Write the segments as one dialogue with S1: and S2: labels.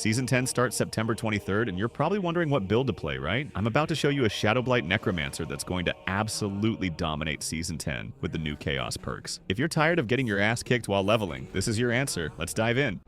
S1: Season 10 starts September 23rd, and you're probably wondering what build to play, right? I'm about to show you a Shadowblight Necromancer that's going to absolutely dominate Season 10 with the new Chaos perks. If you're tired of getting your ass kicked while leveling, this is your answer. Let's dive in.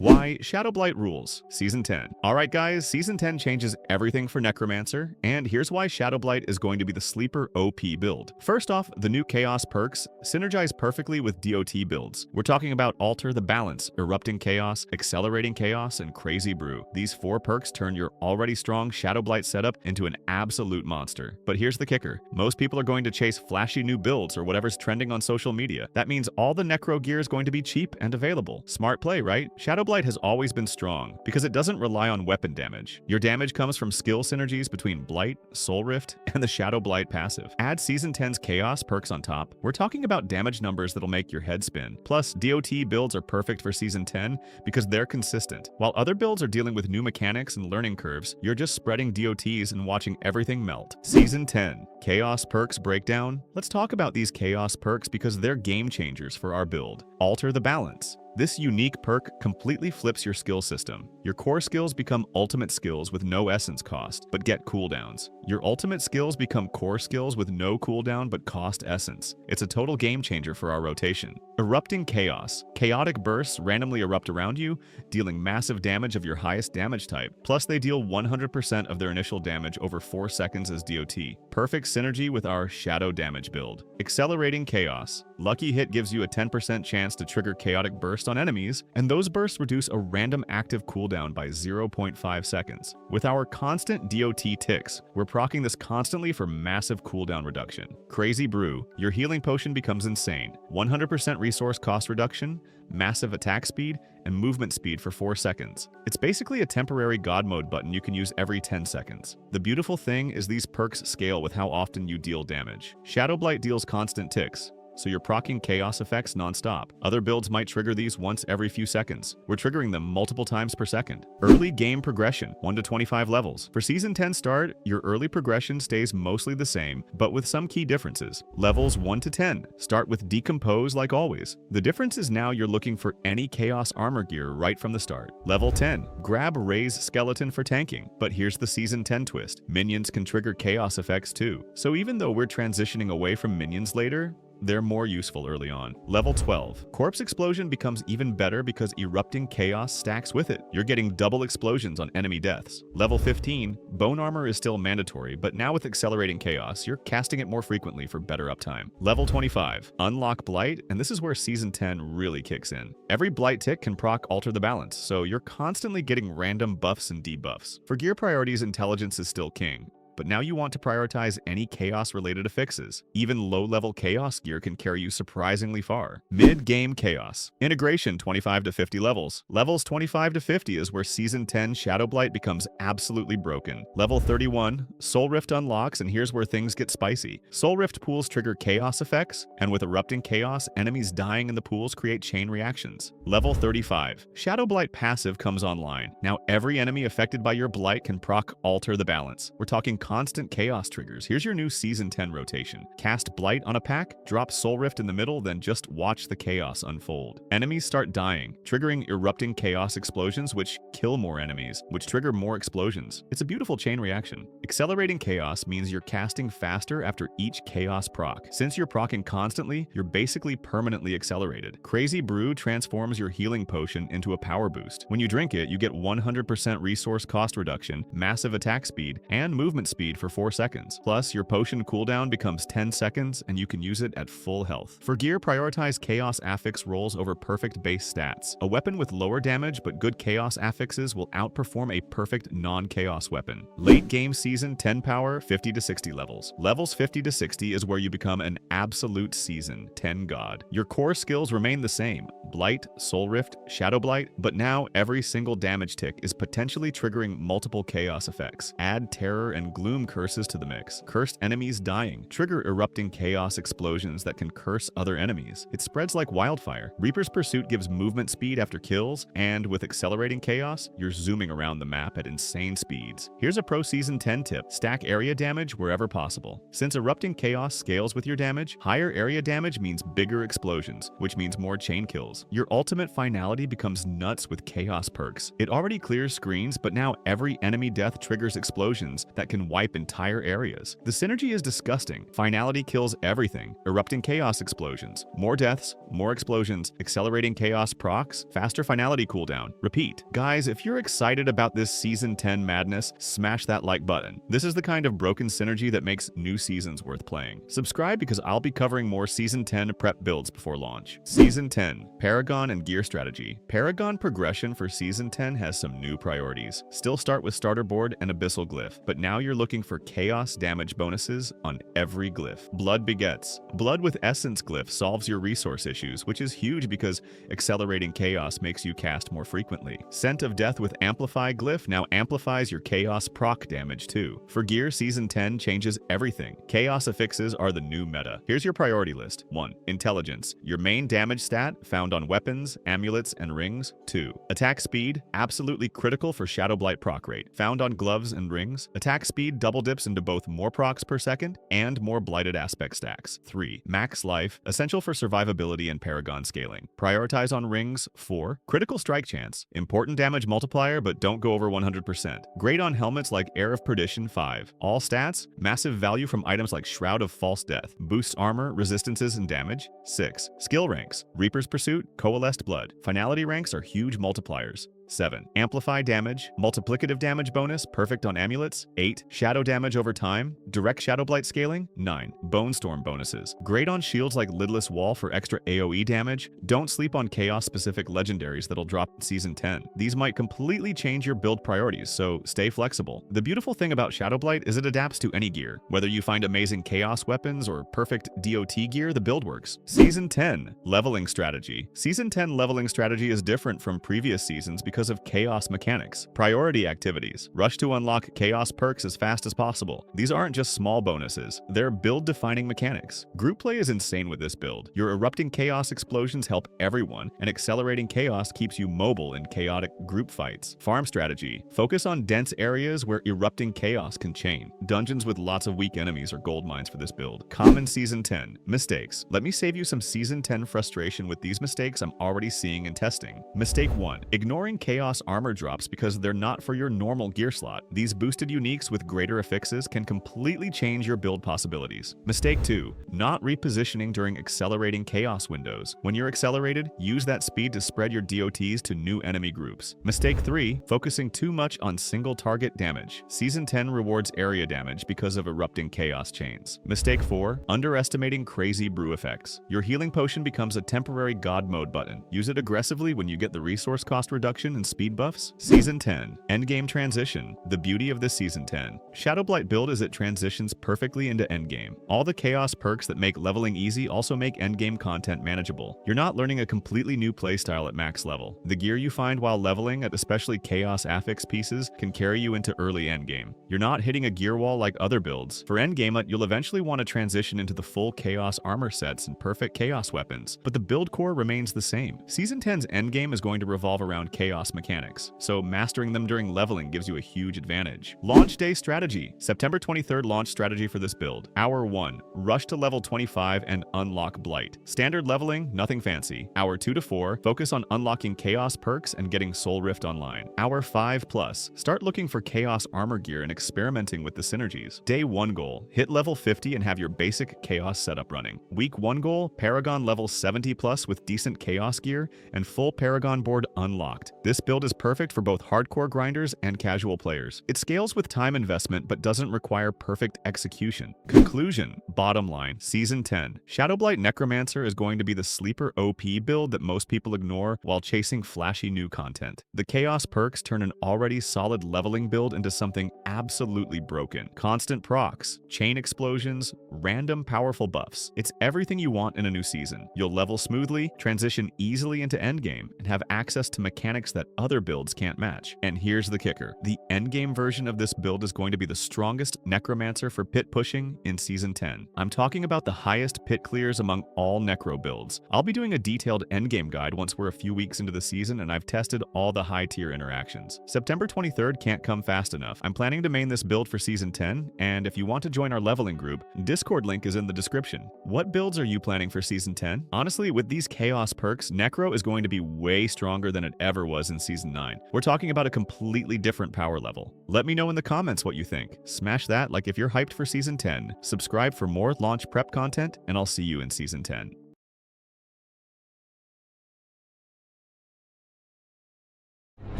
S1: Why Shadowblight rules, Season 10. Alright guys, Season 10 changes everything for Necromancer, and here's why Shadowblight is going to be the sleeper OP build. First off, the new Chaos perks synergize perfectly with DOT builds. We're talking about Alter the Balance, Erupting Chaos, Accelerating Chaos, and Crazy Brew. These 4 perks turn your already strong Shadowblight setup into an absolute monster. But here's the kicker. Most people are going to chase flashy new builds or whatever's trending on social media. That means all the Necro gear is going to be cheap and available. Smart play, right? Shadowblight has always been strong because it doesn't rely on weapon damage. Your damage comes from skill synergies between Blight, Soul Rift, and the Shadowblight passive. Add Season 10's Chaos perks on top. We're talking about damage numbers that'll make your head spin. Plus, DOT builds are perfect for Season 10 because they're consistent. While other builds are dealing with new mechanics and learning curves, you're just spreading DOTs and watching everything melt. Season 10, Chaos perks breakdown. Let's talk about these Chaos perks because they're game changers for our build. Alter the Balance. This unique perk completely flips your skill system. Your core skills become ultimate skills with no essence cost, but get cooldowns. Your ultimate skills become core skills with no cooldown but cost essence. It's a total game changer for our rotation. Erupting Chaos. Chaotic bursts randomly erupt around you, dealing massive damage of your highest damage type. Plus, they deal 100% of their initial damage over 4 seconds as DOT. Perfect synergy with our Shadow damage build. Accelerating Chaos. Lucky Hit gives you a 10% chance to trigger Chaotic Burst on enemies, and those bursts reduce a random active cooldown by 0.5 seconds. With our constant DOT ticks, we're proccing this constantly for massive cooldown reduction. Crazy Brew. Your healing potion becomes insane. 100% resource cost reduction, massive attack speed, and movement speed for 4 seconds. It's basically a temporary God mode button you can use every 10 seconds. The beautiful thing is these perks scale with how often you deal damage. Shadowblight deals constant ticks, so you're proccing chaos effects non-stop. Other builds might trigger these once every few seconds. We're triggering them multiple times per second. Early game progression, 1 to 25 levels. For Season 10 start, your early progression stays mostly the same, but with some key differences. Levels 1 to 10, start with Decompose like always. The difference is now you're looking for any Chaos armor gear right from the start. Level 10, grab Raise Skeleton for tanking. But here's the Season 10 twist. Minions can trigger Chaos effects too. So even though we're transitioning away from minions later, they're more useful early on. Level 12. Corpse Explosion becomes even better because Erupting Chaos stacks with it. You're getting double explosions on enemy deaths. Level 15. Bone Armor is still mandatory, but now with Accelerating Chaos, you're casting it more frequently for better uptime. Level 25. Unlock Blight, and this is where Season 10 really kicks in. Every Blight tick can proc Alter the Balance, so you're constantly getting random buffs and debuffs. For gear priorities, Intelligence is still king, but now you want to prioritize any Chaos-related affixes. Even low-level Chaos gear can carry you surprisingly far. Mid-game Chaos. Integration 25 to 50 levels. Levels 25 to 50 is where Season 10 Shadowblight becomes absolutely broken. Level 31, Soul Rift unlocks, and here's where things get spicy. Soul Rift pools trigger Chaos effects, and with Erupting Chaos, enemies dying in the pools create chain reactions. Level 35, Shadowblight passive comes online. Now every enemy affected by your Blight can proc Alter the Balance. We're talking constant Chaos triggers. Here's your new Season 10 rotation. Cast Blight on a pack, drop Soul Rift in the middle, then just watch the Chaos unfold. Enemies start dying, triggering Erupting Chaos explosions, which kill more enemies, which trigger more explosions. It's a beautiful chain reaction. Accelerating Chaos means you're casting faster after each Chaos proc. Since you're proccing constantly, you're basically permanently accelerated. Crazy Brew transforms your healing potion into a power boost. When you drink it, you get 100% resource cost reduction, massive attack speed, and movement speed for 4 seconds. Plus, your potion cooldown becomes 10 seconds and you can use it at full health. For gear, prioritize Chaos affix rolls over perfect base stats. A weapon with lower damage but good Chaos affixes will outperform a perfect non-Chaos weapon. Late game Season 10 power, 50 to 60 levels. Levels 50 to 60 is where you become an absolute Season 10 god. Your core skills remain the same. Blight, Soul Rift, Shadowblight, but now every single damage tick is potentially triggering multiple chaos effects. Add terror and gloom curses to the mix. Cursed enemies dying. Trigger erupting chaos explosions that can curse other enemies. It spreads like wildfire. Reaper's Pursuit gives movement speed after kills, and with accelerating chaos, you're zooming around the map at insane speeds. Here's a pro Season 10 tip. Stack area damage wherever possible. Since erupting chaos scales with your damage, higher area damage means bigger explosions, which means more chain kills. Your ultimate finality becomes nuts with chaos perks. It already clears screens, but now every enemy death triggers explosions that can wipe entire areas. The synergy is disgusting. Finality kills everything. Erupting chaos explosions. More deaths, more explosions, accelerating chaos procs, faster finality cooldown. Repeat. Guys, if you're excited about this Season 10 madness, smash that like button. This is the kind of broken synergy that makes new seasons worth playing. Subscribe because I'll be covering more Season 10 prep builds before launch. Season 10, Paragon and Gear Strategy. Paragon progression for Season 10 has some new priorities. Still start with Starter Board and Abyssal Glyph, but now you're looking for chaos damage bonuses on every glyph. Blood Begets. Blood with Essence Glyph solves your resource issues, which is huge because accelerating chaos makes you cast more frequently. Scent of Death with Amplify Glyph now amplifies your chaos proc damage too. For gear, Season 10 changes everything. Chaos affixes are the new meta. Here's your priority list. 1. Intelligence. Your main damage stat found on weapons, amulets, and rings. 2. Attack speed. Absolutely critical for Shadowblight proc rate. Found on gloves and rings. Attack speed double dips into both more procs per second and more blighted aspect stacks. 3. Max life. Essential for survivability and Paragon scaling. Prioritize on rings. 4. Critical strike chance. Important damage multiplier, but don't go over 100%. Great on helmets like Air of Perdition. 5. All stats. Massive value from items like Shroud of False Death. Boosts armor, resistances, and damage. 6. Skill ranks. Reaper's Pursuit, Coalesced Blood. Finality ranks are huge multipliers. 7. Amplify damage, multiplicative damage bonus, perfect on amulets. 8. Shadow damage over time, direct Shadowblight scaling. 9. Bone Storm bonuses. Great on shields like Lidless Wall for extra AoE damage. Don't sleep on chaos-specific legendaries that'll drop in Season 10. These might completely change your build priorities, so stay flexible. The beautiful thing about Shadowblight is it adapts to any gear. Whether you find amazing chaos weapons or perfect DOT gear, the build works. Season 10. Leveling Strategy. Season 10 leveling strategy is different from previous seasons because of chaos mechanics. Priority activities. Rush to unlock chaos perks as fast as possible. These aren't just small bonuses, they're build-defining mechanics. Group play is insane with this build. Your erupting chaos explosions help everyone, and accelerating chaos keeps you mobile in chaotic group fights. Farm strategy. Focus on dense areas where erupting chaos can chain. Dungeons with lots of weak enemies are gold mines for this build. Common Season 10. Mistakes. Let me save you some Season 10 frustration with these mistakes I'm already seeing and testing. Mistake 1. Ignoring chaos armor drops because they're not for your normal gear slot. These boosted uniques with greater affixes can completely change your build possibilities. Mistake 2. Not repositioning during accelerating chaos windows. When you're accelerated, use that speed to spread your DOTs to new enemy groups. Mistake 3. Focusing too much on single target damage. Season 10 rewards area damage because of erupting chaos chains. Mistake 4. Underestimating crazy brew effects. Your healing potion becomes a temporary god mode button. Use it aggressively when you get the resource cost reduction and speed buffs. Season 10. Endgame Transition. The beauty of this Season 10. Shadowblight build is it transitions perfectly into Endgame. All the chaos perks that make leveling easy also make Endgame content manageable. You're not learning a completely new playstyle at max level. The gear you find while leveling at especially chaos affix pieces can carry you into early Endgame. You're not hitting a gear wall like other builds. For Endgame, you'll eventually want to transition into the full chaos armor sets and perfect chaos weapons, but the build core remains the same. Season 10's Endgame is going to revolve around chaos mechanics, so mastering them during leveling gives you a huge advantage. Launch Day Strategy. September 23rd launch strategy for this build. Hour 1. Rush to level 25 and unlock Blight. Standard leveling, nothing fancy. Hour 2 to 4. Focus on unlocking chaos perks and getting Soul Rift online. Hour 5 plus. Start looking for chaos armor gear and experimenting with the synergies. Day 1 goal. Hit level 50 and have your basic chaos setup running. Week 1 goal. Paragon level 70 plus with decent chaos gear and full Paragon board unlocked. This build is perfect for both hardcore grinders and casual players. It scales with time investment but doesn't require perfect execution. Conclusion. Bottom line. Season 10. Shadowblight Necromancer is going to be the sleeper OP build that most people ignore while chasing flashy new content. The Chaos perks turn an already solid leveling build into something absolutely broken. Constant procs, chain explosions, random powerful buffs. It's everything you want in a new season. You'll level smoothly, transition easily into endgame, and have access to mechanics that other builds can't match. And here's the kicker. The endgame version of this build is going to be the strongest Necromancer for pit pushing in Season 10. I'm talking about the highest pit clears among all Necro builds. I'll be doing a detailed endgame guide once we're a few weeks into the season and I've tested all the high-tier interactions. September 23rd can't come fast enough. I'm planning to main this build for Season 10, and if you want to join our leveling group, Discord link is in the description. What builds are you planning for Season 10? Honestly, with these Chaos perks, Necro is going to be way stronger than it ever was in Season 9. We're talking about a completely different power level. Let me know in the comments what you think. Smash that like if you're hyped for Season 10, subscribe for more launch prep content, and I'll see you in Season 10.